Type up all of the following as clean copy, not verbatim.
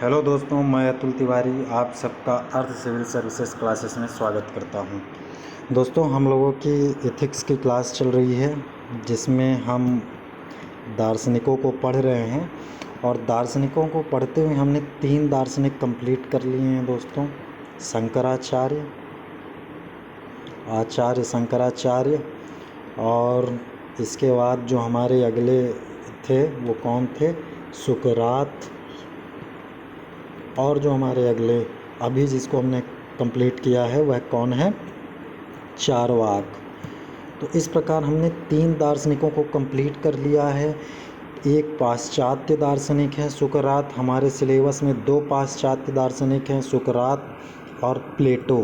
Hello दोस्तों, मैं अतुल तिवारी आप सबका अर्थ सिविल सर्विसेज क्लासेस में स्वागत करता हूं। दोस्तों, हम लोगों की एथिक्स की क्लास चल रही है जिसमें हम दार्शनिकों को पढ़ रहे हैं और दार्शनिकों को पढ़ते हुए हमने 3 दार्शनिक कंप्लीट कर लिए हैं दोस्तों। शंकराचार्य, आचार्य शंकराचार्य, और इसके बाद जो हमारे अगले थे वो कौन थे? सुकरात। और जो हमारे अगले अभी जिसको हमने कंप्लीट किया है वह कौन है? चारवाक। तो इस प्रकार हमने 3 दार्शनिकों को कंप्लीट कर लिया है। एक पाश्चात्य दार्शनिक है सुकरात। हमारे सिलेबस में 2 पाश्चात्य दार्शनिक हैं, सुकरात और प्लेटो।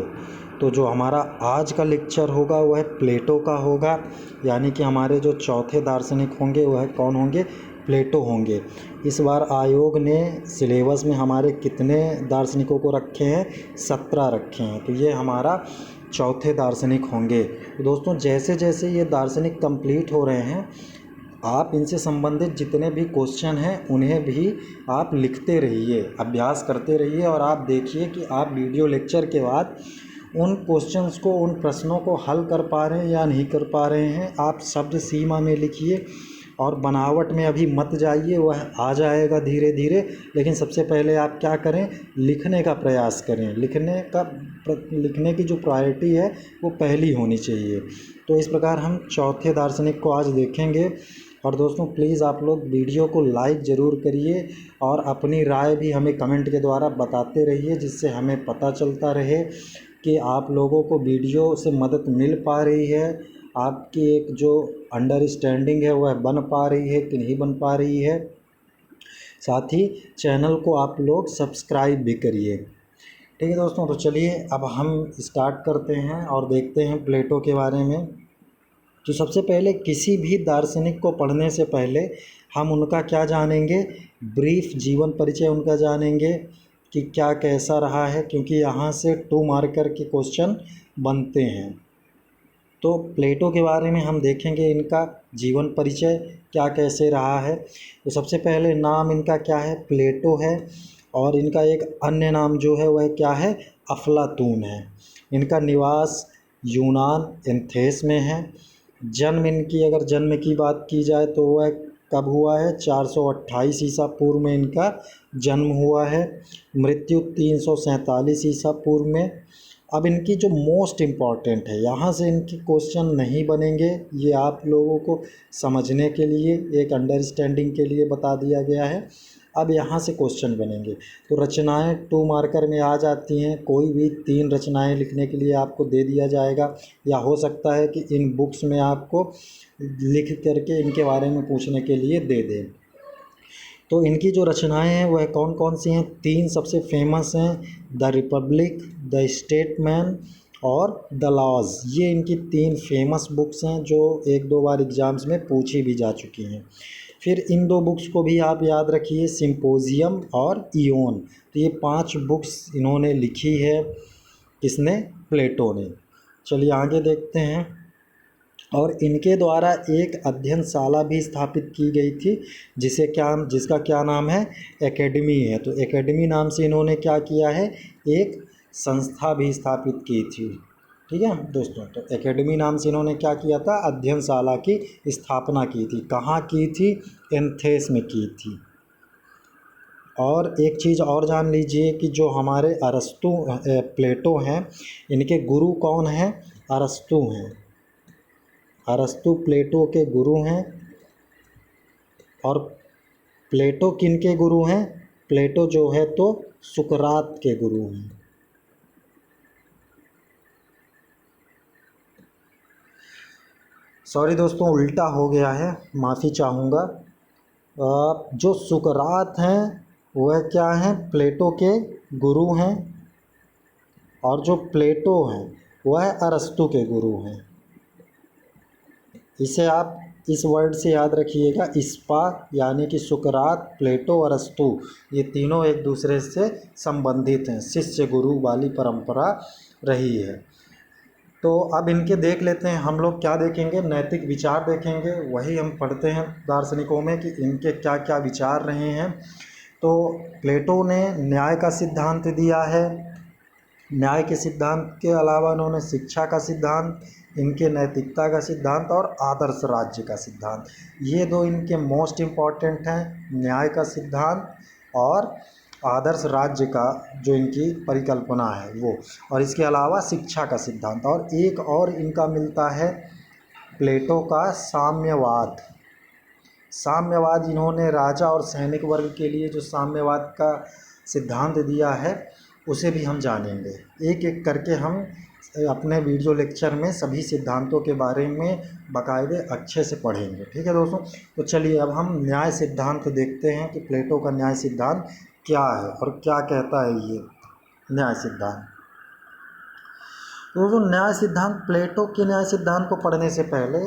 तो जो हमारा आज का लेक्चर होगा वह प्लेटो का होगा, यानी कि हमारे जो चौथे दार्शनिक होंगे वह कौन होंगे? प्लेटो होंगे। इस बार आयोग ने सिलेबस में हमारे कितने दार्शनिकों को रखे हैं? 17 रखे हैं। तो ये हमारा चौथे दार्शनिक होंगे। तो दोस्तों, जैसे जैसे ये दार्शनिक कंप्लीट हो रहे हैं, आप इनसे संबंधित जितने भी क्वेश्चन हैं उन्हें भी आप लिखते रहिए, अभ्यास करते रहिए, और आप देखिए कि आप वीडियो लेक्चर के बाद उन क्वेश्चंस को, उन प्रश्नों को हल कर पा रहे हैं या नहीं कर पा रहे हैं। आप शब्द सीमा में लिखिए और बनावट में अभी मत जाइए, वह आ जाएगा धीरे धीरे। लेकिन सबसे पहले आप क्या करें? लिखने का प्रयास करें। लिखने की जो प्रायोरिटी है वो पहली होनी चाहिए। तो इस प्रकार हम चौथे दार्शनिक को आज देखेंगे। और दोस्तों, प्लीज़ आप लोग वीडियो को लाइक ज़रूर करिए और अपनी राय भी हमें कमेंट के द्वारा बताते रहिए, जिससे हमें पता चलता रहे कि आप लोगों को वीडियो से मदद मिल पा रही है, आपकी एक जो अंडरस्टैंडिंग है वह बन पा रही है कि नहीं बन पा रही है। साथ ही चैनल को आप लोग सब्सक्राइब भी करिए। ठीक है दोस्तों, तो चलिए अब हम स्टार्ट करते हैं और देखते हैं प्लेटो के बारे में। तो सबसे पहले किसी भी दार्शनिक को पढ़ने से पहले हम उनका क्या जानेंगे? ब्रीफ जीवन परिचय उनका जानेंगे कि क्या कैसा रहा है, क्योंकि यहाँ से 2 मार्कर के क्वेश्चन बनते हैं। तो प्लेटो के बारे में हम देखेंगे, इनका जीवन परिचय क्या कैसे रहा है। तो सबसे पहले नाम इनका क्या है? प्लेटो है। और इनका एक अन्य नाम जो है वह क्या है? अफलातून है। इनका निवास यूनान एथेंस में है। जन्म इनकी, अगर जन्म की बात की जाए तो वह कब हुआ है? 428 ईसा पूर्व में इनका जन्म हुआ है। मृत्यु 347 ईसा पूर्व में। अब इनकी जो मोस्ट इम्पॉर्टेंट है, यहाँ से इनके क्वेश्चन नहीं बनेंगे, ये आप लोगों को समझने के लिए, एक अंडरस्टैंडिंग के लिए बता दिया गया है। अब यहाँ से क्वेश्चन बनेंगे। तो रचनाएं 2 मार्कर में आ जाती हैं। कोई भी 3 रचनाएं लिखने के लिए आपको दे दिया जाएगा, या हो सकता है कि इन बुक्स में आपको लिख करके इनके बारे में पूछने के लिए दे दें। तो इनकी जो रचनाएं हैं वह कौन कौन सी हैं? 3 सबसे फेमस हैं, द रिपब्लिक, द स्टेटमैन और द लॉज। ये इनकी 3 फेमस बुक्स हैं जो 1-2 बार एग्ज़ाम्स में पूछी भी जा चुकी हैं। फिर इन 2 बुक्स को भी आप याद रखिए, सिम्पोजियम और इयोन। तो ये 5 बुक्स इन्होंने लिखी है। किसने? प्लेटो ने। चलिए आगे देखते हैं। और इनके द्वारा एक अध्ययनशाला भी स्थापित की गई थी, जिसका क्या नाम है? एकेडमी है। तो एकेडमी नाम से इन्होंने क्या किया है? एक संस्था भी स्थापित की थी। ठीक है दोस्तों, तो एकेडमी नाम से इन्होंने क्या किया था? अध्ययनशाला की स्थापना की थी। कहाँ की थी? एथेंस में की थी। और एक चीज़ और जान लीजिए कि जो हमारे प्लेटो हैं, इनके गुरु कौन हैं? अरस्तु हैं। अरस्तु प्लेटो के गुरु हैं। और प्लेटो किनके गुरु हैं? प्लेटो जो है तो सुकरात के गुरु हैं। सॉरी दोस्तों, उल्टा हो गया है, माफ़ी चाहूँगा। जो सुकरात हैं वह क्या हैं? प्लेटो के गुरु हैं। और जो प्लेटो हैं वह अरस्तु के गुरु हैं। इसे आप इस वर्ड से याद रखिएगा, स्पा, यानी कि सुकरात, प्लेटो, अरस्तु, ये तीनों एक दूसरे से संबंधित हैं। शिष्य गुरु वाली परंपरा रही है। तो अब इनके देख लेते हैं हम लोग। क्या देखेंगे? नैतिक विचार देखेंगे। वही हम पढ़ते हैं दार्शनिकों में कि इनके क्या क्या विचार रहे हैं। तो प्लेटो ने न्याय का सिद्धांत दिया है। न्याय के सिद्धांत के अलावा इन्होंने शिक्षा का सिद्धांत, इनके नैतिकता का सिद्धांत और आदर्श राज्य का सिद्धांत, ये दो इनके मोस्ट इम्पॉर्टेंट हैं, न्याय का सिद्धांत और आदर्श राज्य का जो इनकी परिकल्पना है वो, और इसके अलावा शिक्षा का सिद्धांत। और एक और इनका मिलता है प्लेटो का साम्यवाद। साम्यवाद इन्होंने राजा और सैनिक वर्ग के लिए जो साम्यवाद का सिद्धांत दिया है उसे भी हम जानेंगे। एक एक करके हम अपने वीडियो लेक्चर में सभी सिद्धांतों के बारे में बाकायदे अच्छे से पढ़ेंगे। ठीक है दोस्तों, तो चलिए अब हम न्याय सिद्धांत देखते हैं कि प्लेटो का न्याय सिद्धांत क्या है और क्या कहता है ये न्याय सिद्धांत। तो न्याय सिद्धांत, प्लेटो के न्याय सिद्धांत को पढ़ने से पहले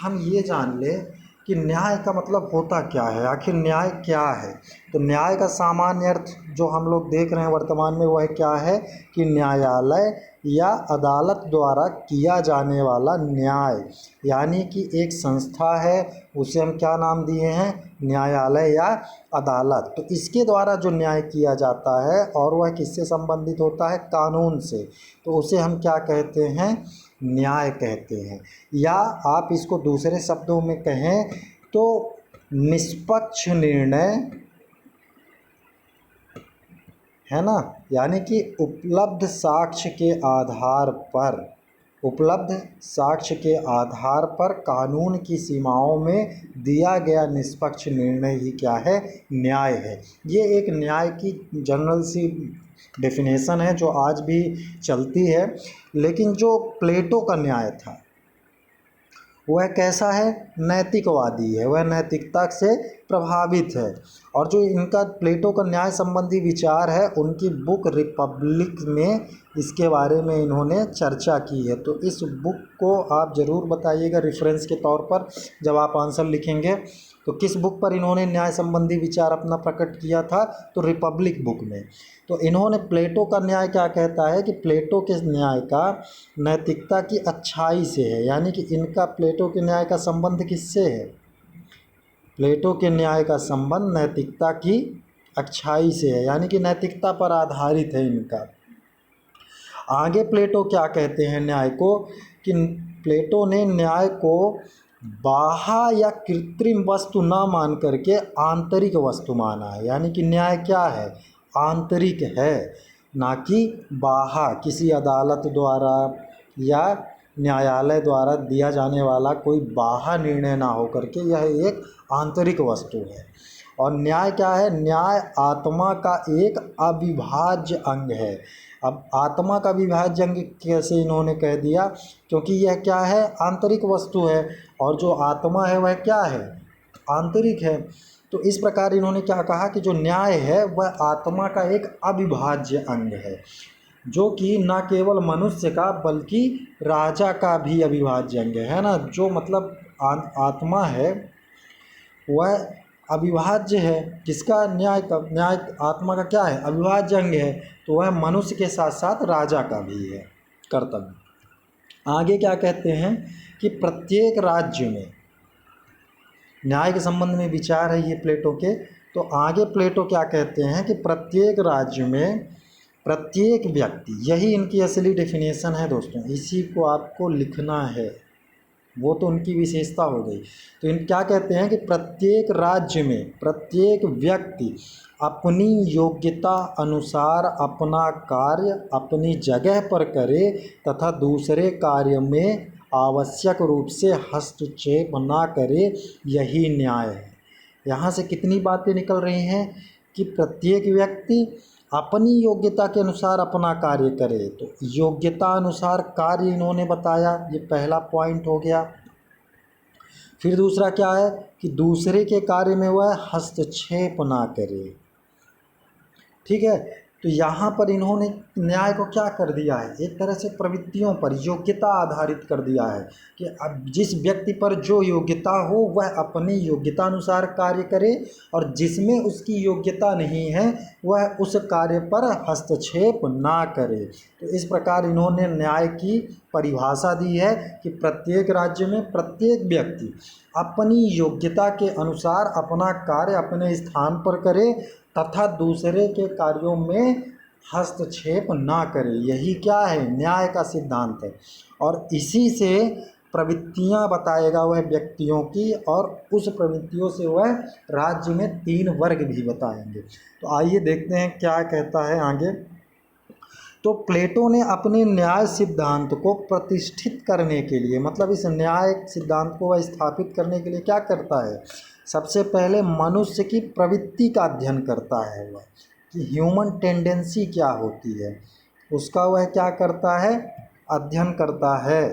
हम ये जान लें कि न्याय का मतलब होता क्या है, आखिर न्याय क्या है। तो न्याय का सामान्य अर्थ जो हम लोग देख रहे हैं वर्तमान में वह क्या है कि न्यायालय या अदालत द्वारा किया जाने वाला न्याय, यानी कि एक संस्था है उसे हम क्या नाम दिए हैं, न्यायालय या अदालत। तो इसके द्वारा जो न्याय किया जाता है और वह किससे संबंधित होता है, कानून से, तो उसे हम क्या कहते हैं, न्याय कहते हैं। या आप इसको दूसरे शब्दों में कहें तो निष्पक्ष निर्णय, है ना, यानी कि उपलब्ध साक्ष्य के आधार पर कानून की सीमाओं में दिया गया निष्पक्ष निर्णय ही क्या है, न्याय है। ये एक न्याय की जनरल सी डेफिनेशन है जो आज भी चलती है। लेकिन जो प्लेटो का न्याय था वह कैसा है, नैतिकवादी है, वह नैतिकता से प्रभावित है। और जो इनका प्लेटो का न्याय संबंधी विचार है उनकी बुक रिपब्लिक में इसके बारे में इन्होंने चर्चा की है। तो इस बुक को आप ज़रूर बताइएगा रेफरेंस के तौर पर जब आप आंसर लिखेंगे। तो किस बुक पर इन्होंने न्याय संबंधी विचार अपना प्रकट किया था, तो रिपब्लिक बुक में। तो इन्होंने प्लेटो का न्याय क्या कहता है कि प्लेटो के न्याय का नैतिकता की अच्छाई से है, यानी कि इनका प्लेटो के न्याय का संबंध किससे है, प्लेटो के न्याय का संबंध नैतिकता की अच्छाई से है, यानी कि नैतिकता पर आधारित है इनका। आगे प्लेटो क्या कहते हैं न्याय को, कि प्लेटो ने न्याय को बाह्य या कृत्रिम वस्तु न मान करके आंतरिक वस्तु माना है। यानी कि न्याय क्या है, आंतरिक है, ना कि बाह्य, किसी अदालत द्वारा या न्यायालय द्वारा दिया जाने वाला कोई बाह्य निर्णय ना हो करके यह एक आंतरिक वस्तु है। और न्याय क्या है, न्याय आत्मा का एक अविभाज्य अंग है। अब आत्मा का अविभाज्य अंग कैसे इन्होंने कह दिया, क्योंकि यह क्या है, आंतरिक वस्तु है, और जो आत्मा है वह क्या है, आंतरिक है। तो इस प्रकार इन्होंने क्या कहा कि जो न्याय है वह आत्मा का एक अविभाज्य अंग है, जो कि न केवल मनुष्य का बल्कि राजा का भी अविभाज्य अंग है ना। जो मतलब आत्मा है वह अविभाज्य है, किसका, न्याय का। न्याय आत्मा का क्या है, अविभाज्य अंग है, तो वह मनुष्य के साथ साथ राजा का भी है कर्तव्य। आगे क्या कहते हैं कि प्रत्येक राज्य में, न्याय के संबंध में विचार है ये प्लेटो के। तो आगे प्लेटो क्या कहते हैं कि प्रत्येक राज्य में प्रत्येक व्यक्ति, यही इनकी असली डेफिनेशन है दोस्तों, इसी को आपको लिखना है, वो तो उनकी विशेषता हो गई। तो इन क्या कहते हैं कि प्रत्येक राज्य में प्रत्येक व्यक्ति अपनी योग्यता अनुसार अपना कार्य अपनी जगह पर करे तथा दूसरे कार्य में आवश्यक रूप से हस्तक्षेप ना करे, यही न्याय है। यहाँ से कितनी बातें निकल रही हैं कि प्रत्येक व्यक्ति अपनी योग्यता के अनुसार अपना कार्य करे। तो योग्यता अनुसार कार्य इन्होंने बताया, ये पहला पॉइंट हो गया। फिर दूसरा क्या है कि दूसरे के कार्य में वह हस्तक्षेप ना करे। ठीक है, तो यहाँ पर इन्होंने न्याय को क्या कर दिया है, एक तरह से प्रवृत्तियों पर योग्यता आधारित कर दिया है कि अब जिस व्यक्ति पर जो योग्यता हो वह अपनी योग्यता अनुसार कार्य करे, और जिसमें उसकी योग्यता नहीं है वह उस कार्य पर हस्तक्षेप ना करे। तो इस प्रकार इन्होंने न्याय की परिभाषा दी है कि प्रत्येक राज्य में प्रत्येक व्यक्ति अपनी योग्यता के अनुसार अपना कार्य अपने स्थान पर करे तथा दूसरे के कार्यों में हस्तक्षेप ना करे। यही क्या है, न्याय का सिद्धांत है। और इसी से प्रवृत्तियां बताएगा वह व्यक्तियों की, और उस प्रवृत्तियों से वह राज्य में 3 वर्ग भी बताएंगे। तो आइए देखते हैं क्या कहता है आगे। तो प्लेटो ने अपने न्याय सिद्धांत को प्रतिष्ठित करने के लिए, मतलब इस न्याय सिद्धांत को वह स्थापित करने के लिए क्या करता है, सबसे पहले मनुष्य की प्रवृत्ति का अध्ययन करता है वह, कि ह्यूमन टेंडेंसी क्या होती है, उसका वह क्या करता है, अध्ययन करता है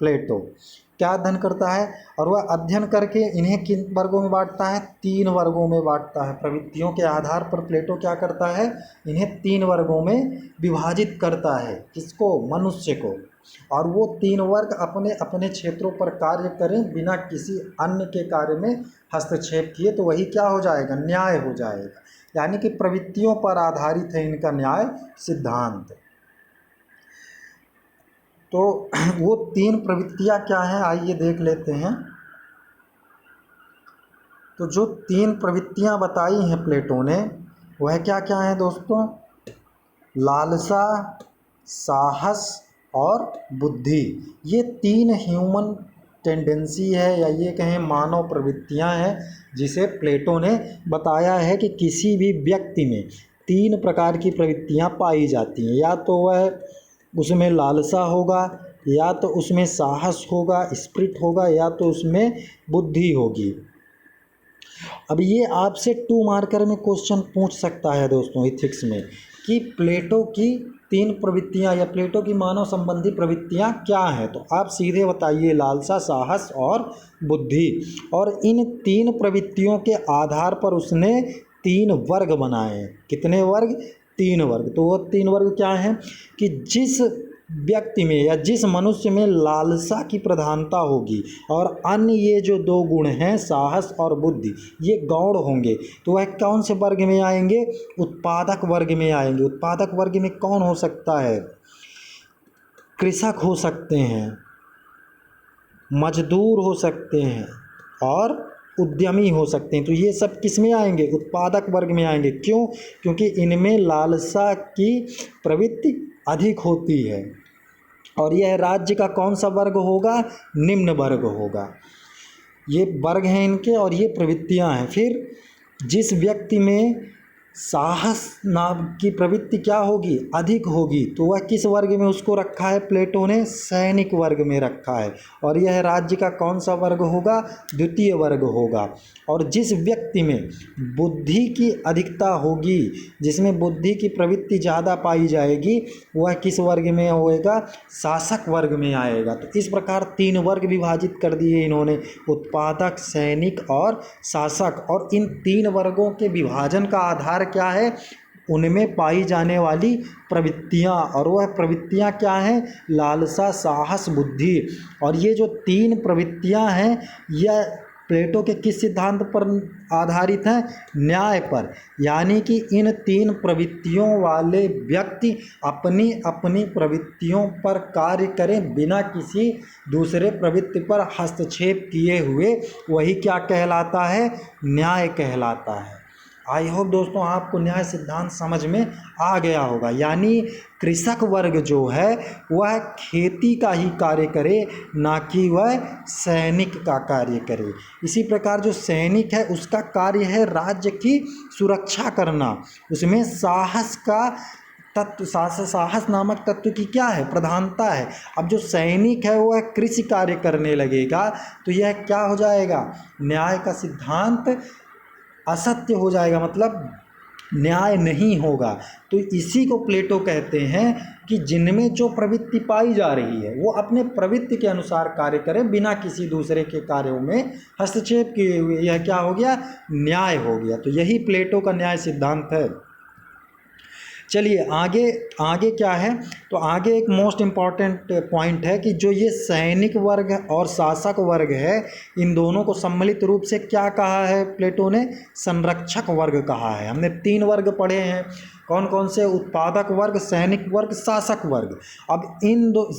प्लेटो। क्या अध्ययन करता है, और वह अध्ययन करके इन्हें किन वर्गों में बांटता है, 3 वर्गों में बांटता है। प्रवृत्तियों के आधार पर प्लेटो क्या करता है, इन्हें 3 वर्गों में विभाजित करता है। किसको, मनुष्य को। और वो 3 वर्ग अपने अपने क्षेत्रों पर कार्य करें बिना किसी अन्य के कार्य में हस्तक्षेप किए, तो वही क्या हो जाएगा, न्याय हो जाएगा। यानी कि प्रवृत्तियों पर आधारित है इनका न्याय सिद्धांत। तो वो 3 प्रवृत्तियां क्या हैं, आइए देख लेते हैं। तो जो 3 प्रवृत्तियां बताई हैं प्लेटो ने, वह क्या क्या हैं दोस्तों, लालसा, साहस और बुद्धि। ये 3 ह्यूमन टेंडेंसी है, या ये कहें मानव प्रवृत्तियां हैं, जिसे प्लेटो ने बताया है कि किसी भी व्यक्ति में 3 प्रकार की प्रवृत्तियां पाई जाती हैं। या तो वह उसमें लालसा होगा, या तो उसमें साहस होगा, स्पिरिट होगा, या तो उसमें बुद्धि होगी। अब ये आपसे 2 मार्कर में क्वेश्चन पूछ सकता है दोस्तों इथिक्स में, कि प्लेटो की 3 प्रवृत्तियां या प्लेटो की मानव संबंधी प्रवृत्तियां क्या हैं। तो आप सीधे बताइए, लालसा, साहस और बुद्धि। और इन 3 प्रवृत्तियों के आधार पर उसने 3 वर्ग बनाए। कितने वर्ग, 3 वर्ग। तो वो 3 वर्ग क्या हैं, कि जिस व्यक्ति में या जिस मनुष्य में लालसा की प्रधानता होगी, और अन्य ये जो 2 गुण हैं, साहस और बुद्धि, ये गौण होंगे, तो वह कौन से वर्ग में आएंगे, उत्पादक वर्ग में आएंगे। उत्पादक वर्ग में कौन हो सकता है, कृषक हो सकते हैं, मजदूर हो सकते हैं, और उद्यमी हो सकते हैं। तो ये सब किस में आएंगे, उत्पादक वर्ग में आएंगे। क्यों, क्योंकि इनमें लालसा की प्रवृत्ति अधिक होती है। और यह राज्य का कौन सा वर्ग होगा, निम्न वर्ग होगा। ये वर्ग हैं इनके, और ये प्रवृत्तियां हैं। फिर जिस व्यक्ति में साहस नाम की प्रवृत्ति क्या होगी, अधिक होगी, तो वह किस वर्ग में उसको रखा है प्लेटो ने, सैनिक वर्ग में रखा है। और यह राज्य का कौन सा वर्ग होगा, द्वितीय वर्ग होगा। और जिस व्यक्ति में बुद्धि की अधिकता होगी, जिसमें बुद्धि की प्रवृत्ति ज़्यादा पाई जाएगी, वह किस वर्ग में होएगा, शासक वर्ग में आएगा। तो इस प्रकार 3 वर्ग विभाजित कर दिए इन्होंने, उत्पादक, सैनिक और शासक। और इन 3 वर्गों के विभाजन का आधार क्या है, उनमें पाई जाने वाली प्रवृत्तियां। और वह प्रवृत्तियां क्या हैं, लालसा, साहस, बुद्धि। और ये जो 3 प्रवृत्तियां हैं, यह प्लेटो के किस सिद्धांत पर आधारित हैं, न्याय पर। यानी कि इन 3 प्रवृत्तियों वाले व्यक्ति अपनी अपनी प्रवृत्तियों पर कार्य करें बिना किसी दूसरे प्रवृत्ति पर हस्तक्षेप किए हुए, वही क्या कहलाता है, न्याय कहलाता है। आई होप दोस्तों आपको न्याय सिद्धांत समझ में आ गया होगा। यानी कृषक वर्ग जो है वह खेती का ही कार्य करे, ना कि वह सैनिक का कार्य करे। इसी प्रकार जो सैनिक है उसका कार्य है राज्य की सुरक्षा करना, उसमें साहस का तत्व, साहस नामक तत्व की क्या है, प्रधानता है। अब जो सैनिक है वह कृषि कार्य करने लगेगा, तो यह क्या हो जाएगा, न्याय का सिद्धांत असत्य हो जाएगा, मतलब न्याय नहीं होगा। तो इसी को प्लेटो कहते हैं कि जिनमें जो प्रवृत्ति पाई जा रही है वो अपने प्रवृत्ति के अनुसार कार्य करें बिना किसी दूसरे के कार्यों में हस्तक्षेप किए हुए, यह क्या हो गया, न्याय हो गया। तो यही प्लेटो का न्याय सिद्धांत है। चलिए आगे आगे क्या है, तो आगे एक मोस्ट इम्पॉर्टेंट पॉइंट है कि जो ये सैनिक वर्ग और शासक वर्ग है, इन दोनों को सम्मिलित रूप से क्या कहा है प्लेटो ने, संरक्षक वर्ग कहा है। हमने 3 वर्ग पढ़े हैं, कौन कौन से, उत्पादक वर्ग, सैनिक वर्ग, शासक वर्ग। अब इन दो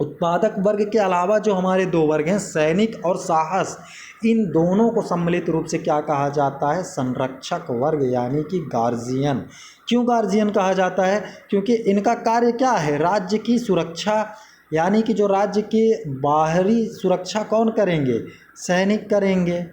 उत्पादक वर्ग के अलावा जो हमारे 2 वर्ग हैं, सैनिक और साहस, इन दोनों को सम्मिलित रूप से क्या कहा जाता है? संरक्षक वर्ग यानी कि गार्जियन। क्यों गार्जियन कहा जाता है? क्योंकि इनका कार्य क्या है? राज्य की सुरक्षा, यानी कि जो राज्य की बाहरी सुरक्षा कौन करेंगे? सैनिक करेंगे।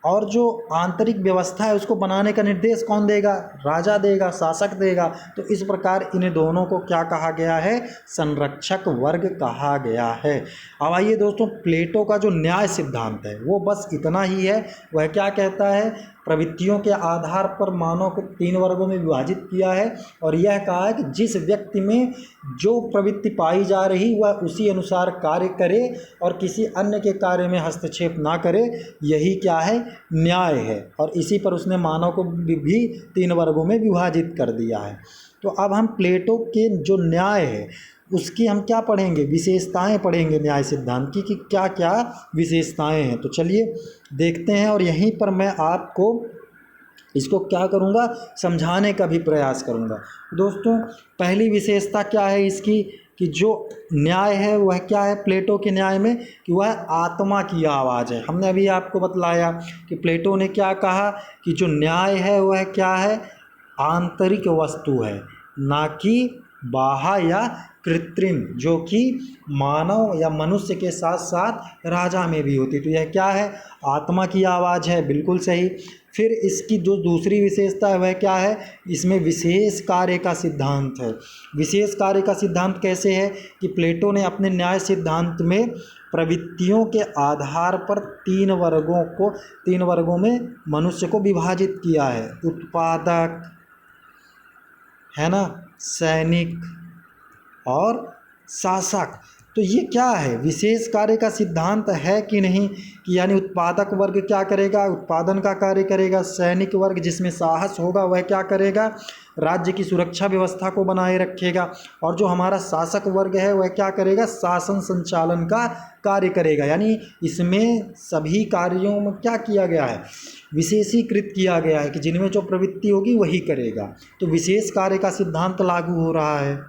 और जो आंतरिक व्यवस्था है उसको बनाने का निर्देश कौन देगा? राजा देगा, शासक देगा। तो इस प्रकार इन दोनों को क्या कहा गया है? संरक्षक वर्ग कहा गया है। अब आइए दोस्तों, प्लेटो का जो न्याय सिद्धांत है वो बस इतना ही है। वह क्या कहता है? प्रवृत्तियों के आधार पर मानव को 3 वर्गों में विभाजित किया है और यह कहा है कि जिस व्यक्ति में जो प्रवृत्ति पाई जा रही वह उसी अनुसार कार्य करे और किसी अन्य के कार्य में हस्तक्षेप ना करे। यही क्या है? न्याय है। और इसी पर उसने मानव को भी 3 वर्गों में विभाजित कर दिया है। तो अब हम प्लेटो के जो न्याय है उसकी हम क्या पढ़ेंगे? विशेषताएं पढ़ेंगे न्याय सिद्धांत की कि क्या क्या विशेषताएं हैं। तो चलिए देखते हैं और यहीं पर मैं आपको इसको क्या करूँगा? समझाने का भी प्रयास करूँगा। दोस्तों, पहली विशेषता क्या है इसकी? कि जो न्याय है वह क्या है प्लेटो के न्याय में? कि वह आत्मा की आवाज़ है। हमने अभी आपको बतलाया कि प्लेटो ने क्या कहा कि जो न्याय है वह क्या है? आंतरिक वस्तु है, ना कि बाह्य या कृत्रिम, जो कि मानव या मनुष्य के साथ साथ राजा में भी होती। तो यह क्या है? आत्मा की आवाज़ है। बिल्कुल सही। फिर इसकी जो दूसरी विशेषता है वह क्या है? इसमें विशेष कार्य का सिद्धांत है। विशेष कार्य का सिद्धांत कैसे है? कि प्लेटो ने अपने न्याय सिद्धांत में प्रवृत्तियों के आधार पर 3 वर्गों में मनुष्य को विभाजित किया है। उत्पादक, है ना, सैनिक और शासक। तो ये क्या है? विशेष कार्य का सिद्धांत है कि नहीं? कि यानी उत्पादक वर्ग क्या करेगा? उत्पादन का कार्य करेगा। सैनिक वर्ग जिसमें साहस होगा वह क्या करेगा? राज्य की सुरक्षा व्यवस्था को बनाए रखेगा। और जो हमारा शासक वर्ग है वह क्या करेगा? शासन संचालन का कार्य करेगा। यानी इसमें सभी कार्यों में क्या किया गया है? विशेषीकृत किया गया है कि जिनमें जो प्रवृत्ति होगी वही करेगा। तो विशेष कार्य का सिद्धांत लागू हो रहा है।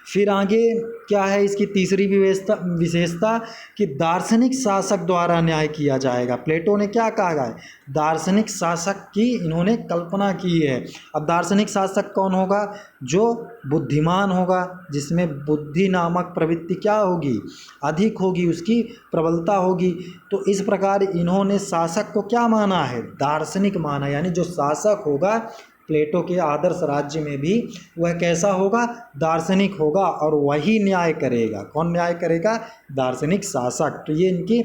फिर आगे क्या है इसकी तीसरी विशेषता? कि दार्शनिक शासक द्वारा न्याय किया जाएगा। प्लेटो ने क्या कहा है? दार्शनिक शासक की इन्होंने कल्पना की है। अब दार्शनिक शासक कौन होगा? जो बुद्धिमान होगा, जिसमें बुद्धि नामक प्रवृत्ति क्या होगी? अधिक होगी, उसकी प्रबलता होगी। तो इस प्रकार इन्होंने शासक को क्या माना है? दार्शनिक माना। यानी जो शासक होगा प्लेटो के आदर्श राज्य में भी वह कैसा होगा? दार्शनिक होगा और वही न्याय करेगा। कौन न्याय करेगा? दार्शनिक शासक। तो ये इनकी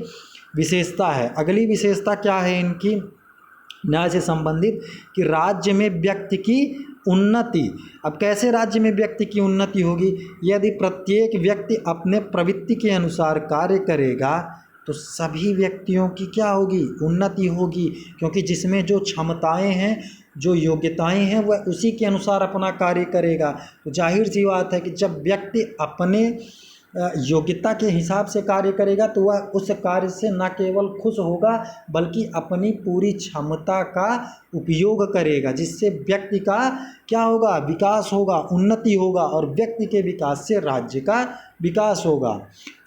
विशेषता है। अगली विशेषता क्या है इनकी न्याय से संबंधित? कि राज्य में व्यक्ति की उन्नति। अब कैसे राज्य में व्यक्ति की उन्नति होगी? यदि प्रत्येक व्यक्ति अपने प्रवृत्ति के अनुसार कार्य करेगा तो सभी व्यक्तियों की क्या होगी? उन्नति होगी। क्योंकि जिसमें जो क्षमताएं हैं, जो योग्यताएं हैं, वह उसी के अनुसार अपना कार्य करेगा। तो जाहिर सी बात है कि जब व्यक्ति अपने योग्यता के हिसाब से कार्य करेगा तो वह उस कार्य से न केवल खुश होगा बल्कि अपनी पूरी क्षमता का उपयोग करेगा, जिससे व्यक्ति का क्या होगा? विकास होगा, उन्नति होगा और व्यक्ति के विकास से राज्य का विकास होगा।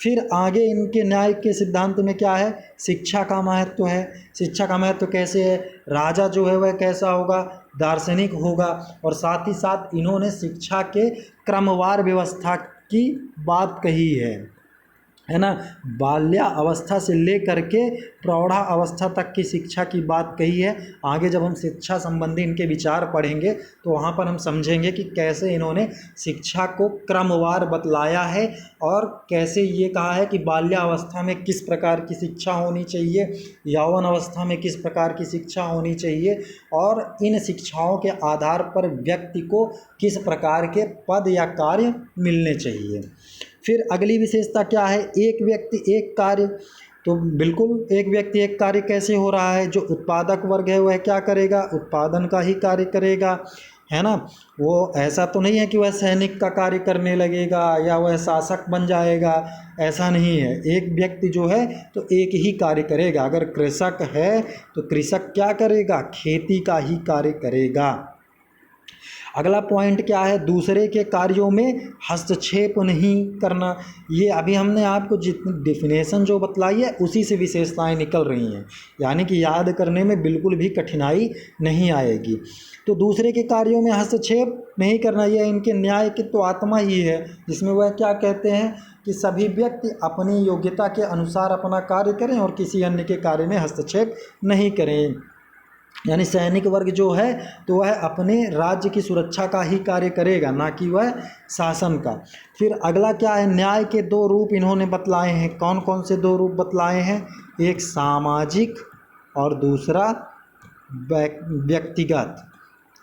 फिर आगे इनके न्याय के सिद्धांत में क्या है? शिक्षा का महत्व है। शिक्षा का महत्व कैसे है? राजा जो है वह कैसा होगा? दार्शनिक होगा। और साथ ही साथ इन्होंने शिक्षा के क्रमवार व्यवस्था की बात कही है ना। बाल्या अवस्था से लेकर के प्रौढ़ा अवस्था तक की शिक्षा की बात कही है। आगे जब हम शिक्षा संबंधी इनके विचार पढ़ेंगे तो वहाँ पर हम समझेंगे कि कैसे इन्होंने शिक्षा को क्रमवार बतलाया है और कैसे ये कहा है कि बाल्यावस्था में किस प्रकार की शिक्षा होनी चाहिए, यौवन अवस्था में किस प्रकार की शिक्षा होनी चाहिए और इन शिक्षाओं के आधार पर व्यक्ति को किस प्रकार के पद या कार्य मिलने चाहिए। फिर अगली विशेषता क्या है? एक व्यक्ति एक कार्य। तो बिल्कुल एक व्यक्ति एक कार्य कैसे हो रहा है? जो उत्पादक वर्ग है वह क्या करेगा? उत्पादन का ही कार्य करेगा, है ना। वो ऐसा तो नहीं है कि वह सैनिक का कार्य करने लगेगा या वह शासक बन जाएगा, ऐसा नहीं है। एक व्यक्ति जो है तो एक ही कार्य करेगा। अगर कृषक है तो कृषक क्या करेगा? खेती का ही कार्य करेगा। अगला पॉइंट क्या है, दूसरे के कार्यों में हस्तक्षेप नहीं करना। ये अभी हमने आपको जितनी डेफिनेशन जो बतलाई है उसी से विशेषताएं निकल रही हैं, यानी कि याद करने में बिल्कुल भी कठिनाई नहीं आएगी। तो दूसरे के कार्यों में हस्तक्षेप नहीं करना, यह इनके न्याय की तो आत्मा ही है, जिसमें वह क्या कहते हैं कि सभी व्यक्ति अपनी योग्यता के अनुसार अपना कार्य करें और किसी अन्य के कार्य में हस्तक्षेप नहीं करें। यानी सैनिक वर्ग जो है तो वह अपने राज्य की सुरक्षा का ही कार्य करेगा, ना कि वह शासन का। फिर अगला क्या है, न्याय के दो रूप इन्होंने बतलाए हैं। कौन कौन से दो रूप बतलाए हैं, एक सामाजिक और दूसरा व्यक्तिगत।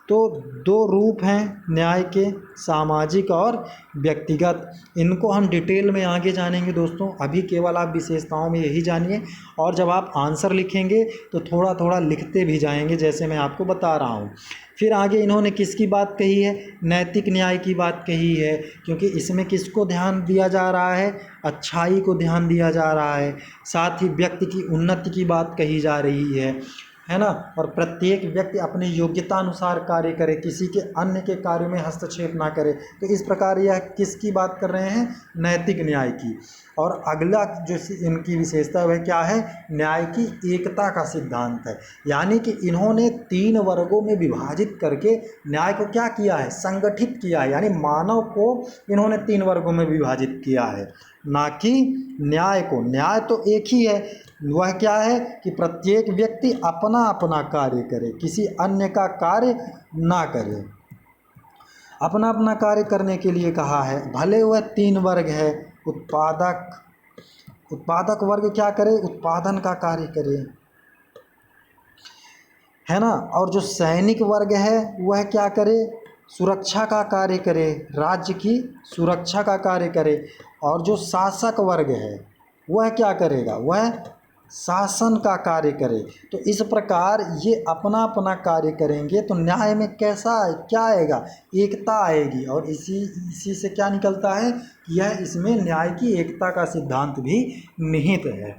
तो दो रूप हैं न्याय के, सामाजिक और व्यक्तिगत। इनको हम डिटेल में आगे जानेंगे दोस्तों, अभी केवल आप विशेषताओं में यही जानिए, और जब आप आंसर लिखेंगे तो थोड़ा थोड़ा लिखते भी जाएंगे जैसे मैं आपको बता रहा हूँ। फिर आगे इन्होंने किसकी बात कही है, नैतिक न्याय की बात कही है, क्योंकि इसमें किसको ध्यान दिया जा रहा है, अच्छाई को ध्यान दिया जा रहा है, साथ ही व्यक्ति की उन्नति की बात कही जा रही है ना। और प्रत्येक व्यक्ति अपनी योग्यता अनुसार कार्य करे, किसी के अन्य के कार्य में हस्तक्षेप ना करे। तो इस प्रकार यह किसकी बात कर रहे हैं, नैतिक न्याय की। और अगला जो इनकी विशेषता वह क्या है, न्याय की एकता का सिद्धांत है। यानी कि इन्होंने 3 वर्गों में विभाजित करके न्याय को क्या किया है, संगठित किया है। यानी मानव को इन्होंने 3 वर्गों में विभाजित किया है, ना कि न्याय को। न्याय तो एक ही है, वह क्या है कि प्रत्येक व्यक्ति अपना अपना कार्य करे, किसी अन्य का कार्य ना करे। अपना अपना कार्य करने के लिए कहा है। भले वह 3 वर्ग है, उत्पादक वर्ग क्या करे, उत्पादन का कार्य करे, है ना। और जो सैनिक वर्ग है वह क्या करे, सुरक्षा का कार्य करे, राज्य की सुरक्षा का कार्य करे। और जो शासक वर्ग है वह क्या करेगा, वह शासन का कार्य करे। तो इस प्रकार ये अपना अपना कार्य करेंगे तो न्याय में कैसा क्या आएगा, एकता आएगी। और इसी से क्या निकलता है, यह इसमें न्याय की एकता का सिद्धांत भी निहित है।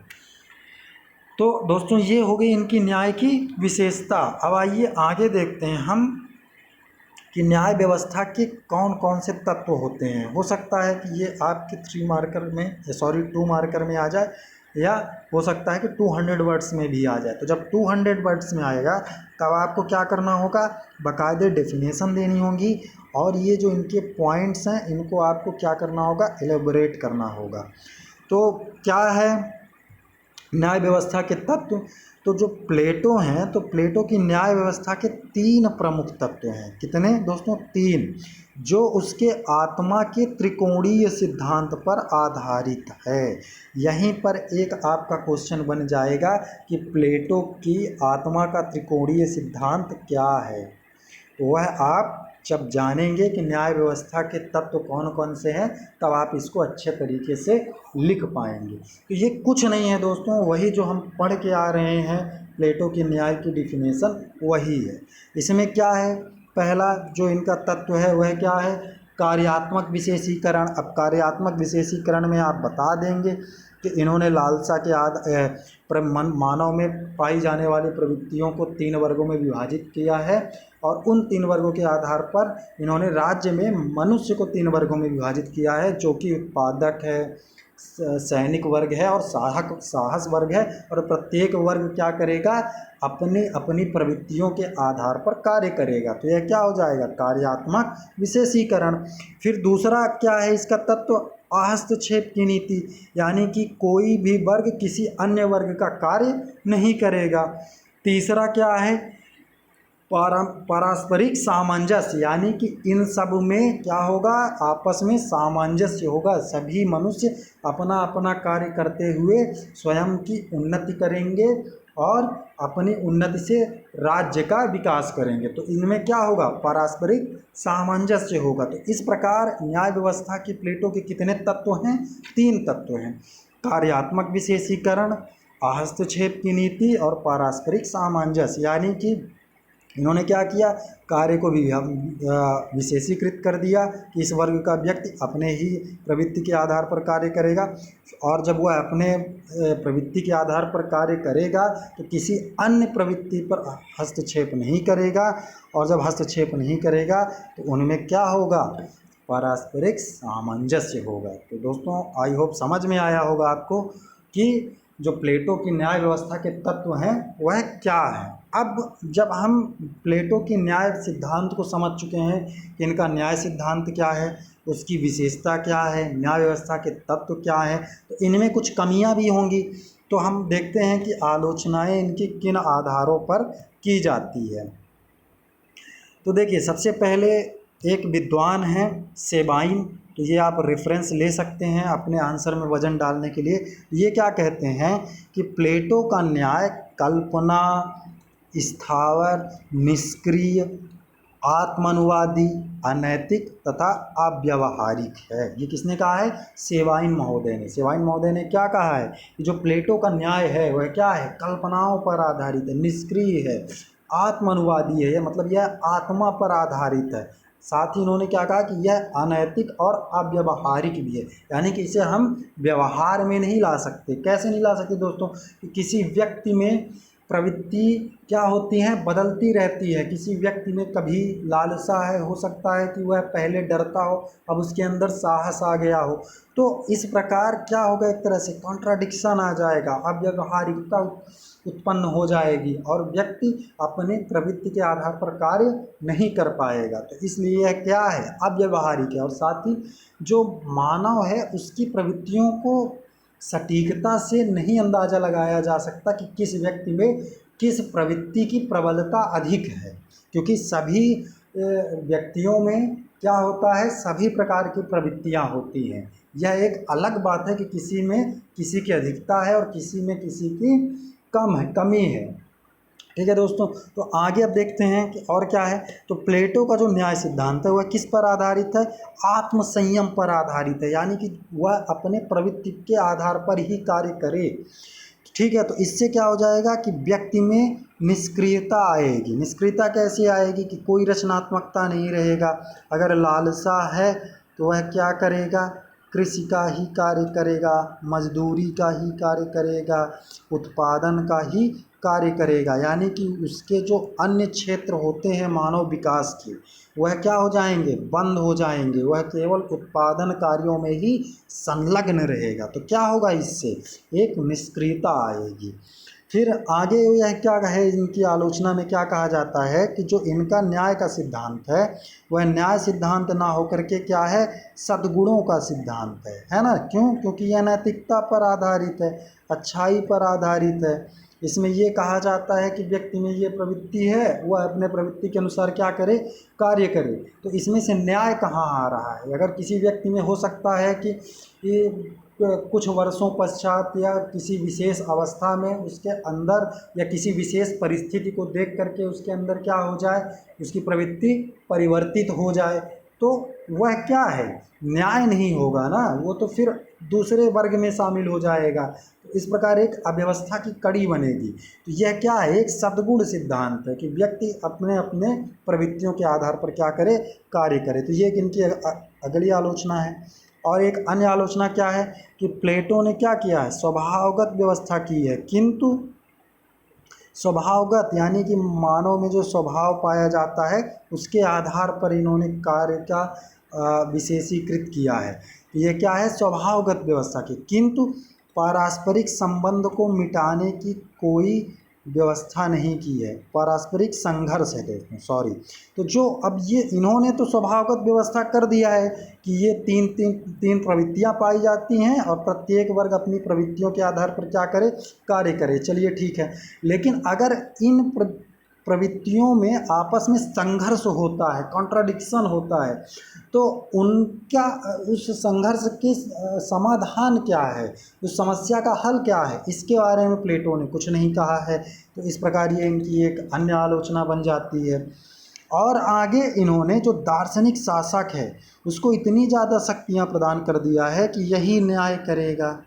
तो दोस्तों ये हो गई इनकी न्याय की विशेषता। अब आइए आगे देखते हैं हम कि न्याय व्यवस्था के कौन कौन से तत्व होते हैं। हो सकता है कि ये आपके 2 मार्कर में आ जाए, या हो सकता है कि 200 वर्ड्स में भी आ जाए। तो जब 200 वर्ड्स में आएगा तब आपको क्या करना होगा, बाकायदे डेफिनेशन देनी होगी, और ये जो इनके पॉइंट्स हैं इनको आपको क्या करना होगा, एलेबोरेट करना होगा। तो क्या है न्याय व्यवस्था के तत्व, तो जो प्लेटो हैं, तो प्लेटो की न्याय व्यवस्था के 3 प्रमुख तत्व हैं। कितने दोस्तों, 3, जो उसके आत्मा के त्रिकोणीय सिद्धांत पर आधारित है। यहीं पर एक आपका क्वेश्चन बन जाएगा कि प्लेटो की आत्मा का त्रिकोणीय सिद्धांत क्या है। तो वह आप जब जानेंगे कि न्याय व्यवस्था के तत्व कौन कौन से हैं, तब आप इसको अच्छे तरीके से लिख पाएंगे। तो ये कुछ नहीं है दोस्तों, वही जो हम पढ़ के आ रहे हैं, प्लेटो की न्याय की डिफिनेशन वही है। इसमें क्या है, पहला जो इनका तत्व है वह क्या है, कार्यात्मक विशेषीकरण। अब कार्यात्मक विशेषीकरण में आप बता देंगे कि इन्होंने लालसा के मानव में पाई जाने वाली प्रवृत्तियों को 3 वर्गों में विभाजित किया है, और उन 3 वर्गों के आधार पर इन्होंने राज्य में मनुष्य को 3 वर्गों में विभाजित किया है, जो कि उत्पादक है, सैनिक वर्ग है और साहस वर्ग है। और प्रत्येक वर्ग क्या करेगा, अपनी अपनी प्रवृत्तियों के आधार पर कार्य करेगा। तो यह क्या हो जाएगा, कार्यात्मक विशेषीकरण। फिर दूसरा क्या है इसका तत्व, हस्तक्षेप की नीति, यानी कि कोई भी वर्ग किसी अन्य वर्ग का कार्य नहीं करेगा। तीसरा क्या है, पारस्परिक सामंजस्य, यानी कि इन सब में क्या होगा, आपस में सामंजस्य होगा। सभी मनुष्य अपना अपना कार्य करते हुए स्वयं की उन्नति करेंगे और अपनी उन्नति से राज्य का विकास करेंगे। तो इनमें क्या होगा, पारस्परिक सामंजस्य होगा। तो इस प्रकार न्याय व्यवस्था की प्लेटो के कितने तत्व हैं, 3 तत्व हैं, कार्यात्मक विशेषीकरण, हस्तक्षेप की नीति और पारस्परिक सामंजस्य। यानी कि इन्होंने क्या किया, कार्य को भी विशेषीकृत कर दिया कि इस वर्ग का व्यक्ति अपने ही प्रवृत्ति के आधार पर कार्य करेगा, और जब वह अपने प्रवृत्ति के आधार पर कार्य करेगा तो किसी अन्य प्रवृत्ति पर हस्तक्षेप नहीं करेगा, और जब हस्तक्षेप नहीं करेगा तो उनमें क्या होगा, पारस्परिक सामंजस्य होगा। तो दोस्तों आई होप समझ में आया होगा आपको कि जो प्लेटो की न्याय व्यवस्था के तत्व हैं वह क्या है। अब जब हम प्लेटो की न्याय सिद्धांत को समझ चुके हैं कि इनका न्याय सिद्धांत क्या है, उसकी विशेषता क्या है, न्याय व्यवस्था के तत्व क्या है, तो इनमें कुछ कमियां भी होंगी। तो हम देखते हैं कि आलोचनाएं इनकी किन आधारों पर की जाती है। तो देखिए, सबसे पहले एक विद्वान है सेबाइन, तो ये आप रेफरेंस ले सकते हैं अपने आंसर में वजन डालने के लिए। ये क्या कहते हैं कि प्लेटो का न्याय कल्पना, स्थावर, निष्क्रिय, आत्मानुवादी, अनैतिक तथा अव्यावहारिक है। ये किसने कहा है, सेबाइन महोदय ने। सेबाइन महोदय ने क्या कहा है कि जो प्लेटो का न्याय है वह क्या है, कल्पनाओं पर आधारित है, निष्क्रिय है, आत्मानुवादी है, मतलब यह आत्मा पर आधारित है। साथ ही इन्होंने क्या कहा कि यह अनैतिक और अव्यावहारिक भी है, यानी कि इसे हम व्यवहार में नहीं ला सकते। कैसे नहीं ला सकते दोस्तों, कि किसी व्यक्ति में प्रवृत्ति क्या होती है, बदलती रहती है। किसी व्यक्ति में कभी लालसा है, हो सकता है कि वह पहले डरता हो, अब उसके अंदर साहस आ गया हो। तो इस प्रकार क्या होगा, एक तरह से कॉन्ट्राडिक्शन आ जाएगा, अव्यावहारिकता उत्पन्न हो जाएगी और व्यक्ति अपने प्रवृत्ति के आधार पर कार्य नहीं कर पाएगा। तो इसलिए यह क्या है, अव्यावहारिक है। और साथ ही जो मानव है उसकी प्रवृत्तियों को सटीकता से नहीं अंदाज़ा लगाया जा सकता कि किस व्यक्ति में किस प्रवृत्ति की प्रबलता अधिक है, क्योंकि सभी व्यक्तियों में क्या होता है, सभी प्रकार की प्रवृत्तियां होती हैं। यह एक अलग बात है कि किसी में किसी की अधिकता है और किसी में किसी की कमी है। ठीक है दोस्तों, तो आगे अब देखते हैं कि और क्या है। तो प्लेटो का जो न्याय सिद्धांत है वह किस पर आधारित है, आत्म संयम पर आधारित है, यानी कि वह अपने प्रवृत्ति के आधार पर ही कार्य करे। ठीक है, तो इससे क्या हो जाएगा कि व्यक्ति में निष्क्रियता आएगी। निष्क्रियता कैसे आएगी कि कोई रचनात्मकता नहीं रहेगा। अगर लालसा है तो वह क्या करेगा, कृषि का ही कार्य करेगा, मजदूरी का ही कार्य करेगा, उत्पादन का ही कार्य करेगा, यानी कि उसके जो अन्य क्षेत्र होते हैं मानव विकास के, वह क्या हो जाएंगे, बंद हो जाएंगे। वह केवल उत्पादन कार्यों में ही संलग्न रहेगा। तो क्या होगा, इससे एक निष्क्रियता आएगी। फिर आगे यह क्या है, इनकी आलोचना में क्या कहा जाता है कि जो इनका न्याय का सिद्धांत है वह न्याय सिद्धांत ना होकर के क्या है, सद्गुणों का सिद्धांत है ना। क्यों, क्योंकि यह नैतिकता पर आधारित है, अच्छाई पर आधारित है। इसमें ये कहा जाता है कि व्यक्ति में ये प्रवृत्ति है, वह अपने प्रवृत्ति के अनुसार क्या करे, कार्य करे। तो इसमें से न्याय कहाँ आ रहा है। अगर किसी व्यक्ति में हो सकता है कि ये कुछ वर्षों पश्चात या किसी विशेष अवस्था में उसके अंदर या किसी विशेष परिस्थिति को देख करके उसके अंदर क्या हो जाए, उसकी प्रवृत्ति परिवर्तित हो जाए, तो वह क्या है, न्याय नहीं होगा ना, वो तो फिर दूसरे वर्ग में शामिल हो जाएगा। तो इस प्रकार एक अव्यवस्था की कड़ी बनेगी। तो यह क्या है, एक सद्गुण सिद्धांत है कि व्यक्ति अपने अपने प्रवृत्तियों के आधार पर क्या करे, कार्य करे। तो ये एक इनकी अगली आलोचना है। और एक अन्य आलोचना क्या है कि प्लेटो ने क्या किया है, स्वभावगत व्यवस्था की है, किंतु स्वभावगत यानी कि मानव में जो स्वभाव पाया जाता है उसके आधार पर इन्होंने कार्य का विशेषीकृत किया है। तो ये क्या है, स्वभावगत व्यवस्था की, किंतु पारस्परिक संबंध को मिटाने की कोई व्यवस्था नहीं की है। पारस्परिक संघर्ष है दोस्तों, सॉरी। तो जो अब ये इन्होंने तो स्वभावगत व्यवस्था कर दिया है कि ये तीन प्रवृत्तियां पाई जाती हैं और प्रत्येक वर्ग अपनी प्रवृत्तियों के आधार पर क्या करे, कार्य करे। चलिए ठीक है, लेकिन अगर इन प्रवृत्तियों में आपस में संघर्ष होता है, कॉन्ट्राडिक्शन होता है, तो उनका उस संघर्ष के समाधान क्या है, उस समस्या का हल क्या है, इसके बारे में प्लेटो ने कुछ नहीं कहा है। तो इस प्रकार ये इनकी एक अन्य आलोचना बन जाती है। और आगे इन्होंने जो दार्शनिक शासक है उसको इतनी ज़्यादा शक्तियाँ प्रदान कर दिया है कि यही न्याय करेगा।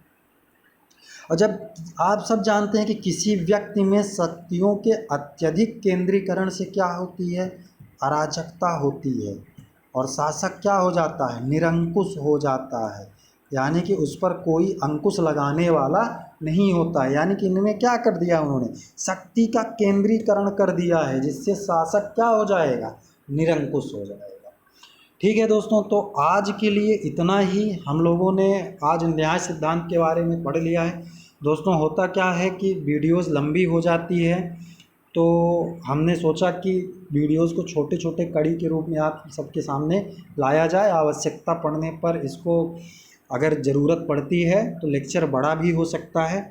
और जब आप सब जानते हैं कि किसी व्यक्ति में शक्तियों के अत्यधिक केंद्रीकरण से क्या होती है, अराजकता होती है, और शासक क्या हो जाता है, निरंकुश हो जाता है, यानी कि उस पर कोई अंकुश लगाने वाला नहीं होता है। यानी कि इनमें क्या कर दिया उन्होंने, शक्ति का केंद्रीकरण कर दिया है, जिससे शासक क्या हो जाएगा, निरंकुश हो जाएगा। ठीक है दोस्तों, तो आज के लिए इतना ही हम लोगों ने आज न्याय सिद्धांत के बारे में पढ़ लिया है। दोस्तों होता क्या है कि वीडियोस लंबी हो जाती है, तो हमने सोचा कि वीडियोस को छोटे छोटे कड़ी के रूप में आप सबके सामने लाया जाए। आवश्यकता पड़ने पर इसको अगर ज़रूरत पड़ती है तो लेक्चर बड़ा भी हो सकता है।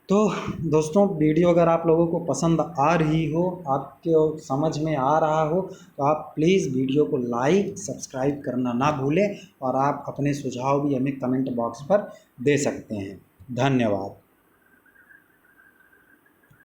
तो दोस्तों वीडियो अगर आप लोगों को पसंद आ रही हो, आपके समझ में आ रहा हो, तो आप प्लीज़ वीडियो को लाइक सब्सक्राइब करना ना भूलें, और आप अपने सुझाव भी हमें कमेंट बॉक्स पर दे सकते हैं। धन्यवाद।